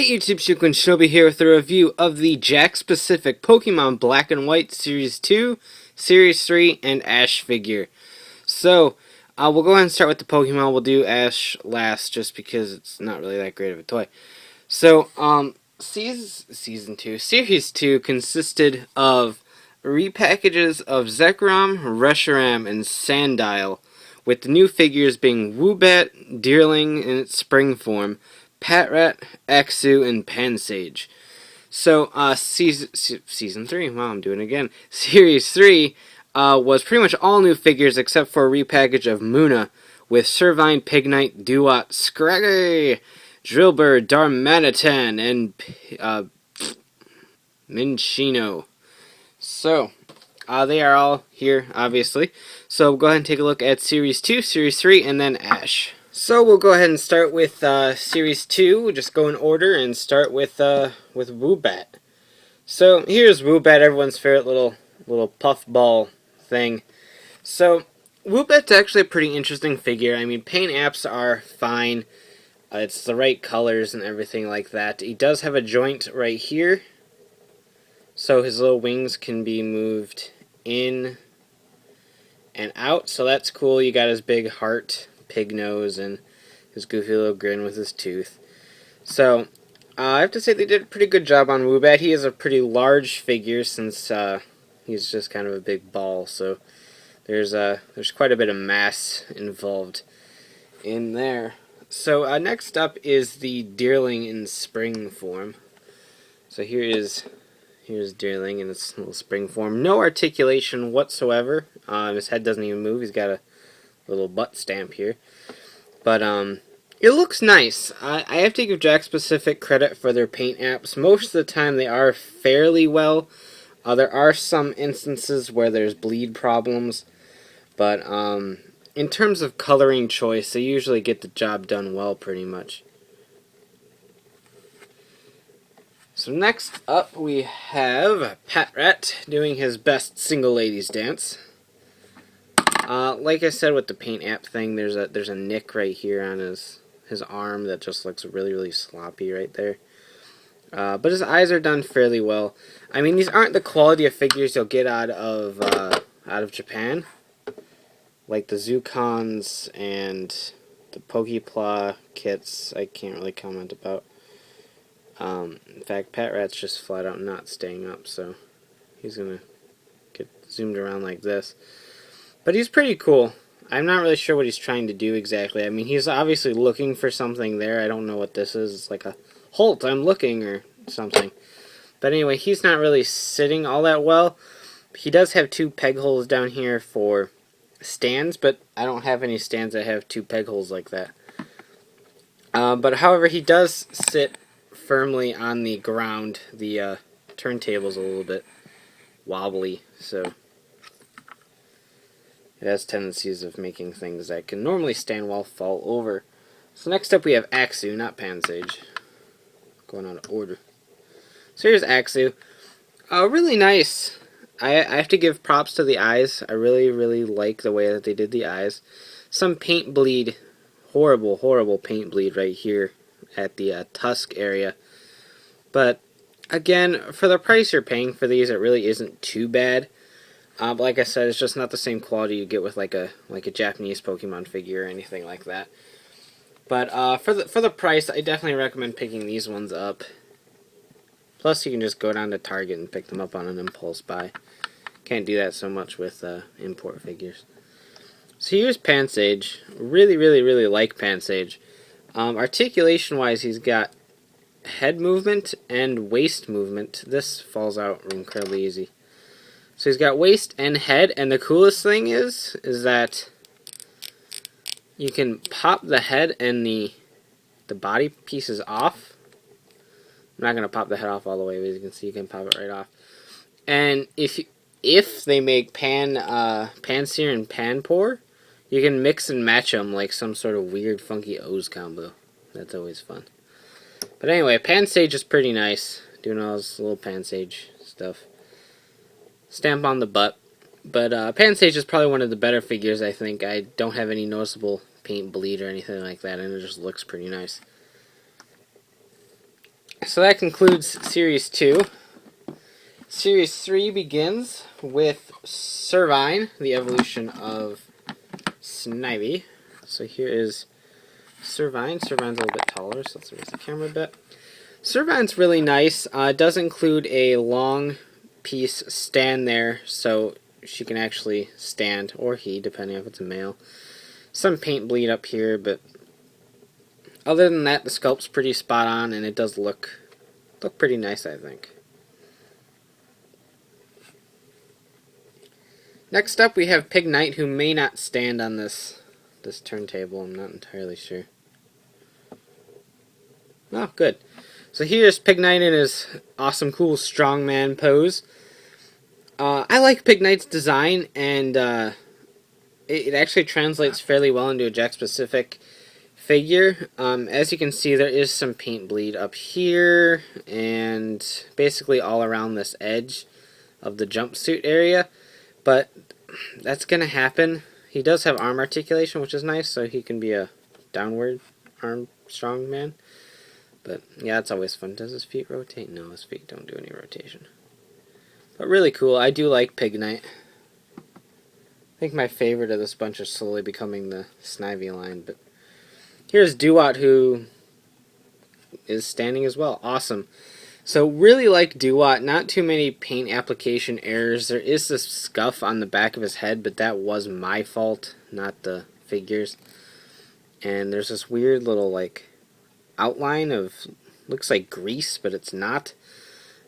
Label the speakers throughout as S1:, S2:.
S1: Hey YouTube, Zukan Shinobi here with a review of the Jakks Pacific Pokemon Black and White Series 2, Series 3, and Ash figure. So, we'll go ahead and start with the Pokemon. We'll do Ash last just because it's not really that great of a toy. So, Season 2, Series 2 consisted of repackages of Zekrom, Reshiram, and Sandile, with the new figures being Woobat, Deerling in its spring form, Patrat, Axew, and Pansage. So, Season 3, wow, I'm doing it again. Series 3 was pretty much all new figures except for a repackage of Munna with Servine, Pignite, Duat, Scraggy, Drilbur, Darmanitan, and Minccino. So, they are all here, obviously. So, we'll go ahead and take a look at Series 2, Series 3, and then Ash. So we'll go ahead and start with Series 2. We'll just go in order and start with Woobat. So here's Woobat, everyone's favorite little puffball thing. So Woobat's actually a pretty interesting figure. I mean, paint apps are fine. It's the right colors and everything like that. He does have a joint right here, so his little wings can be moved in and out. So that's cool. You got his big heart, pig nose, and his goofy little grin with his tooth. So, I have to say they did a pretty good job on Woobat. He is a pretty large figure since he's just kind of a big ball, so there's quite a bit of mass involved in there. So, next up is the Deerling in spring form. So here's Deerling in its little spring form. No articulation whatsoever. His head doesn't even move. He's got a little butt stamp here. But, it looks nice. I have to give Jakks Pacific credit for their paint apps. Most of the time they are fairly well. There are some instances where there's bleed problems. But, in terms of coloring choice, they usually get the job done well, pretty much. So next up we have Patrat doing his best single ladies dance. Like I said with the paint app thing, there's a nick right here on his arm that just looks really sloppy right there. But his eyes are done fairly well. I mean, these aren't the quality of figures you'll get out of Japan, like the Zukans and the Pokepla kits. I can't really comment about. In fact, Patrat's just flat out not staying up, so he's gonna get zoomed around like this. But he's pretty cool. I'm not really sure what he's trying to do exactly. I mean, he's obviously looking for something there. I don't know what this is. It's like a Holt, I'm looking, or something. But anyway, he's not really sitting all that well. He does have two peg holes down here for stands, but I don't have any stands that have two peg holes like that. But however, he does sit firmly on the ground. The turntable's a little bit wobbly, so it has tendencies of making things that can normally stand well fall over. So next up we have Axew, not Pansage. Going out of order. So here's Axew. Really nice. I have to give props to the eyes. I really like the way that they did the eyes. Some paint bleed. Horrible paint bleed right here at the tusk area. But again, for the price you're paying for these, it really isn't too bad. But like I said, it's just not the same quality you get with like a Japanese Pokemon figure or anything like that. But for the price, I definitely recommend picking these ones up. Plus, you can just go down to Target and pick them up on an impulse buy. Can't do that so much with import figures. So here's Pansage. Really like Pansage. Articulation-wise, he's got head movement and waist movement. This falls out incredibly easy. So he's got waist and head, and the coolest thing is that you can pop the head and the body pieces off. I'm not going to pop the head off all the way, but as you can see, you can pop it right off. And if they make Pansear and Panpour, you can mix and match them like some sort of weird funky O's combo. That's always fun. But anyway, Pansage is pretty nice, doing all this little Pansage stuff. Stamp on the butt. But Pansage is probably one of the better figures, I think. I don't have any noticeable paint bleed or anything like that, and it just looks pretty nice. So that concludes Series 2. Series 3 begins with Servine, the evolution of Snivy. So here is Servine. Servine's a little bit taller, so let's raise the camera a bit. Servine's really nice. It does include a long piece stand there, so she can actually stand, or he, depending if it's a male. Some paint bleed up here, but other than that, the sculpt's pretty spot on, and it does look pretty nice, I think. Next up, we have Pignite, who may not stand on this turntable. I'm not entirely sure. Oh, good. So here's Pignite in his awesome, cool strongman pose. I like Pignite's design, and it actually translates fairly well into a Jakks Pacific figure. As you can see, there is some paint bleed up here, and basically all around this edge of the jumpsuit area. But that's going to happen. He does have arm articulation, which is nice, so he can be a downward arm strongman. But yeah, it's always fun. Does his feet rotate? No, his feet don't do any rotation. But really cool. I do like Pignite. I think my favorite of this bunch is slowly becoming the Snivy line. But here's Duat, who is standing as well. Awesome. So really like Dewott, not too many paint application errors. There is this scuff on the back of his head, but that was my fault, not the figures. And there's this weird little like outline of, looks like grease, but it's not,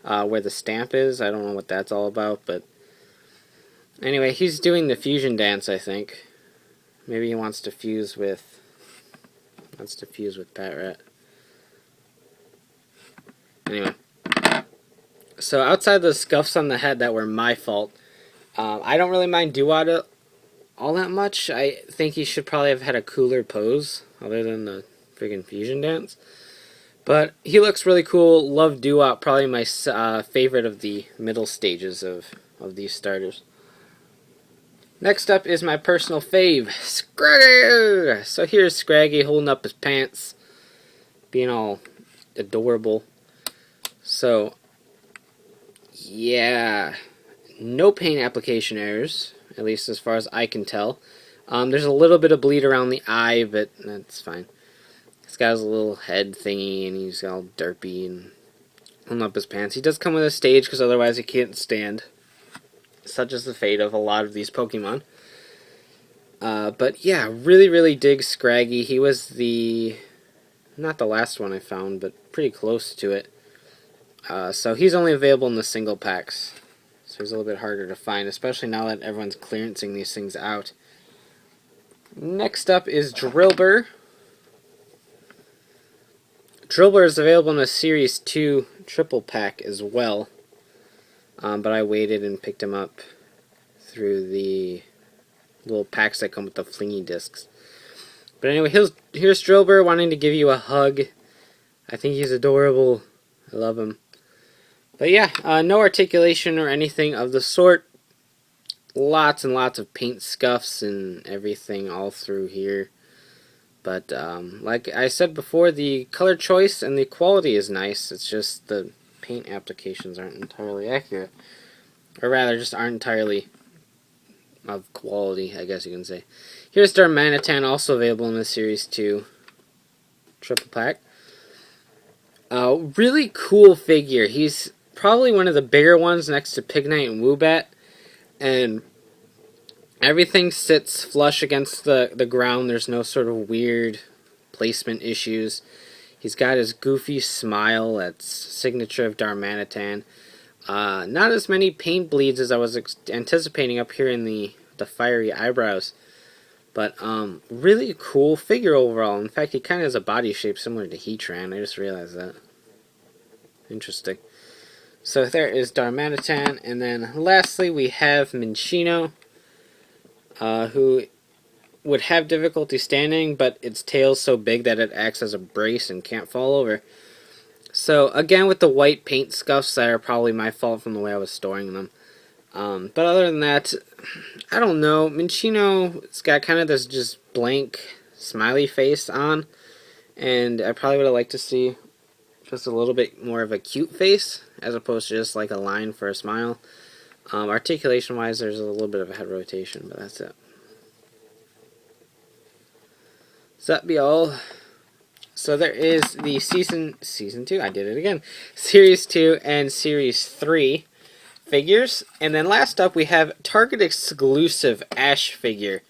S1: where the stamp is. I don't know what that's all about, but anyway, he's doing the fusion dance, I think. Maybe he wants to fuse with Patrat. Anyway. So outside the scuffs on the head that were my fault, I don't really mind Duat all that much. I think he should probably have had a cooler pose other than the friggin' fusion dance. But he looks really cool. Love Duat, probably my favorite of the middle stages of these starters. Next up is my personal fave, Scraggy! So here's Scraggy holding up his pants, being all adorable. So yeah, no paint application errors, at least as far as I can tell. There's a little bit of bleed around the eye, but that's fine. He's got his little head thingy, and he's all derpy and holding up his pants. He does come with a stage, because otherwise he can't stand. Such is the fate of a lot of these Pokemon. But yeah, really, really dig Scraggy. He was not the last one I found, but pretty close to it. So he's only available in the single packs. So he's a little bit harder to find, especially now that everyone's clearancing these things out. Next up is Drilbur. Drilbur is available in a Series 2 triple pack as well. But I waited and picked him up through the little packs that come with the flingy discs. But anyway, here's Drilbur wanting to give you a hug. I think he's adorable. I love him. But yeah, no articulation or anything of the sort. Lots and lots of paint scuffs and everything all through here. But like I said before, the color choice and the quality is nice. It's just the paint applications aren't entirely accurate. Or rather, just aren't entirely of quality, I guess you can say. Here's Darmanitan, also available in the Series 2 triple pack. Really cool figure. He's probably one of the bigger ones next to Pignite and Woobat. And everything sits flush against the ground. There's no sort of weird placement issues. He's got his goofy smile. That's signature of Darmanitan. Not as many paint bleeds as I was anticipating up here in the fiery eyebrows. But really cool figure overall. In fact, he kind of has a body shape similar to Heatran. I just realized that. Interesting. So there is Darmanitan. And then lastly we have Minccino, who would have difficulty standing, but its tail's so big that it acts as a brace and can't fall over. So again, with the white paint scuffs that are probably my fault from the way I was storing them. But other than that, I don't know. Minccino's got kind of this just blank smiley face on, and I probably would have liked to see just a little bit more of a cute face, as opposed to just like a line for a smile. Articulation-wise, there's a little bit of a head rotation, but that's it. So that be all. So there is the season 2, I did it again, Series 2 and Series 3 figures. And then last up we have Target exclusive Ash figure.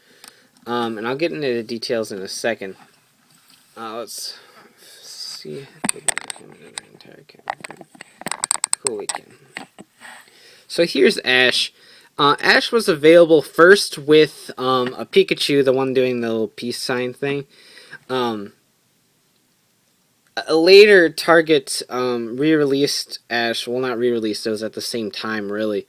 S1: And I'll get into the details in a second. Let's see. Cool weekend. So here's Ash. Ash was available first with a Pikachu, the one doing the little peace sign thing. Later, Target re-released Ash. Well, not re-released. It was at the same time, really.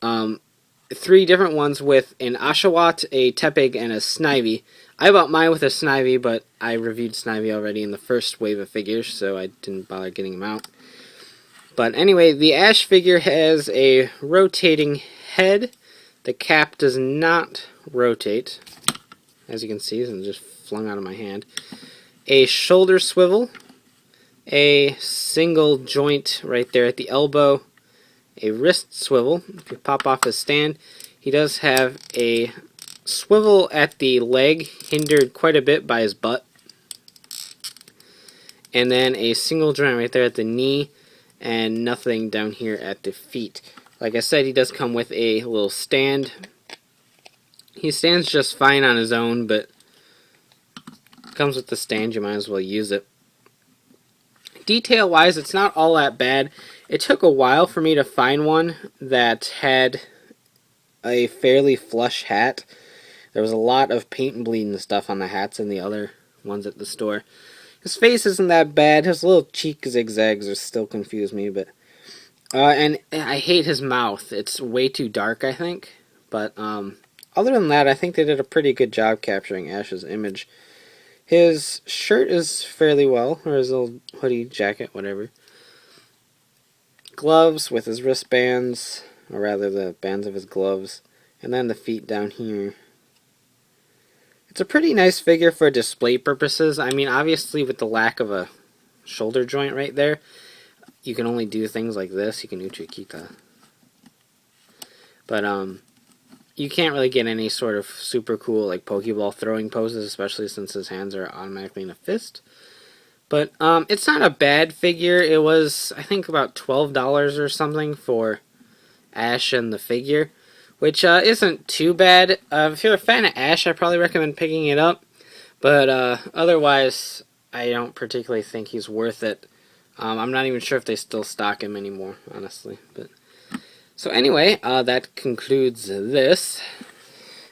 S1: 3 different ones with an Oshawott, a Tepig, and a Snivy. I bought mine with a Snivy, but I reviewed Snivy already in the first wave of figures, so I didn't bother getting them out. But anyway, the Ash figure has a rotating head. The cap does not rotate, as you can see, it's just flung out of my hand. A shoulder swivel, a single joint right there at the elbow, a wrist swivel. If you pop off his stand, he does have a swivel at the leg, hindered quite a bit by his butt. And then a single joint right there at the knee, and nothing down here at the feet. Like I said, he does come with a little stand. He stands just fine on his own, but comes with the stand, you might as well use it. Detail-wise, it's not all that bad. It took a while for me to find one that had a fairly flush hat. There was a lot of paint and bleed and stuff on the hats and the other ones at the store. His face isn't that bad. His little cheek zigzags are still confuse me, but and I hate his mouth. It's way too dark, I think. But other than that, I think they did a pretty good job capturing Ash's image. His shirt is fairly well, or his little hoodie, jacket, whatever. Gloves with his wristbands, or rather the bands of his gloves, and then the feet down here. It's a pretty nice figure for display purposes. I mean, obviously with the lack of a shoulder joint right there, you can only do things like this. You can Uchikita. But you can't really get any sort of super cool like Pokeball throwing poses, especially since his hands are automatically in a fist. But it's not a bad figure. It was, I think, about $12 or something for Ash and the figure, which isn't too bad. If you're a fan of Ash, I probably recommend picking it up. But otherwise, I don't particularly think he's worth it. I'm not even sure if they still stock him anymore, honestly. But so anyway, that concludes this.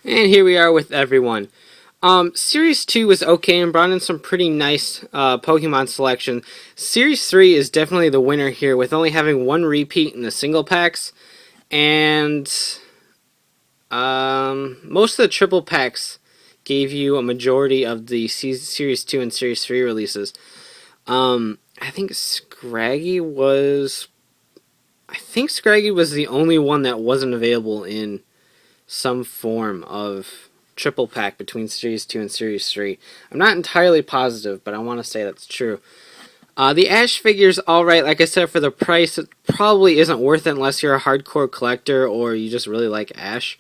S1: And here we are with everyone. Series 2 was okay and brought in some pretty nice Pokemon selection. Series 3 is definitely the winner here, with only having 1 repeat in the single packs. And most of the triple packs gave you a majority of the Series 2 and Series 3 releases. I think Scraggy was the only one that wasn't available in some form of triple pack between Series 2 and Series 3. I'm not entirely positive, but I want to say that's true. The Ash figure's alright. Like I said, for the price, it probably isn't worth it unless you're a hardcore collector or you just really like Ash.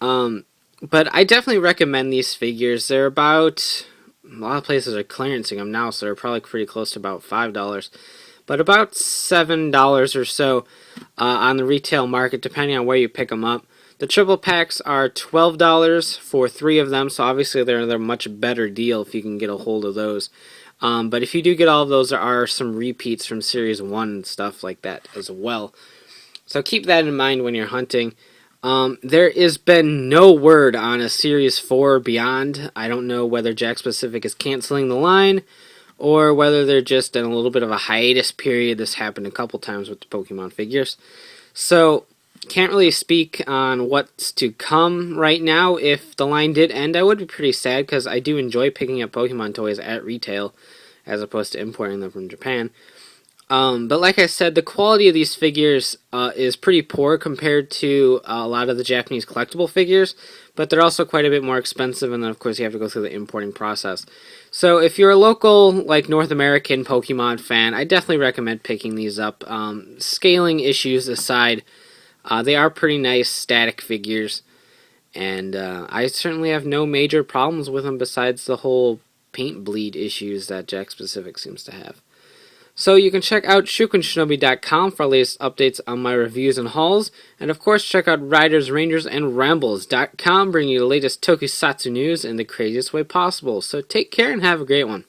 S1: But I definitely recommend these figures. They're about, a lot of places are clearancing them now, so they're probably pretty close to about $5. But about $7 or so on the retail market, depending on where you pick them up. The triple packs are $12 for 3 of them, so obviously they're a much better deal if you can get a hold of those. But if you do get all of those, there are some repeats from Series 1 and stuff like that as well. So keep that in mind when you're hunting. There has been no word on a Series 4 or beyond. I don't know whether Jakks Pacific is canceling the line or whether they're just in a little bit of a hiatus period. This happened a couple times with the Pokemon figures. So can't really speak on what's to come right now. If the line did end, I would be pretty sad because I do enjoy picking up Pokemon toys at retail as opposed to importing them from Japan. But like I said, the quality of these figures is pretty poor compared to a lot of the Japanese collectible figures. but they're also quite a bit more expensive, and then of course you have to go through the importing process. So if you're a local, like, North American Pokemon fan, I definitely recommend picking these up. Scaling issues aside, they are pretty nice static figures, and I certainly have no major problems with them besides the whole paint bleed issues that Jakks Pacific seems to have. So you can check out shukenshinobi.com for latest updates on my reviews and hauls, and of course check out Riders, Rangers, and Rambles.com, bringing you the latest tokusatsu news in the craziest way possible. So take care and have a great one.